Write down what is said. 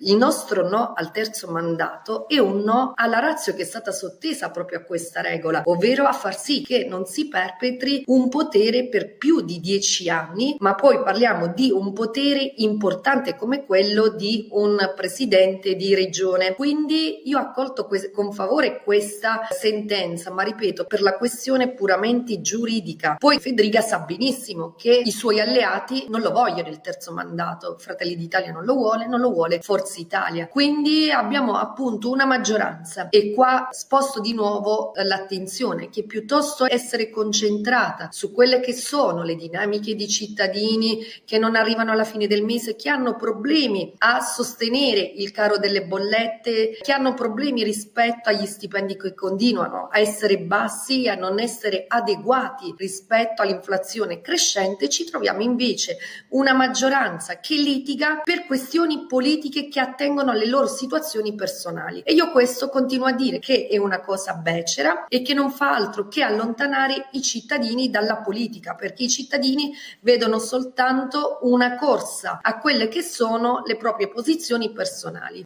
Il nostro no al terzo mandato è un no alla ratio che è stata sottesa proprio a questa regola, ovvero a far sì che non si perpetri un potere per più di 10 anni, ma poi parliamo di un potere importante come quello di un presidente di regione. Quindi io ho accolto con favore questa sentenza, ma ripeto, per la questione puramente giuridica. Poi Federica sa benissimo che i suoi alleati non lo vogliono il terzo mandato, Fratelli d'Italia non lo vuole Forza Italia. Quindi abbiamo appunto una maggioranza e qua sposto di nuovo l'attenzione che piuttosto essere concentrata su quelle che sono le dinamiche di cittadini che non arrivano alla fine del mese, che hanno problemi a sostenere il caro delle bollette, che hanno problemi rispetto agli stipendi che continuano a essere bassi e a non essere adeguati rispetto all'inflazione crescente, ci troviamo invece una maggioranza che litiga per questioni politiche che attengono alle loro situazioni personali. E io questo continuo a dire che è una cosa becera e che non fa altro che allontanare i cittadini dalla politica, perché i cittadini vedono soltanto una corsa a quelle che sono le proprie posizioni personali.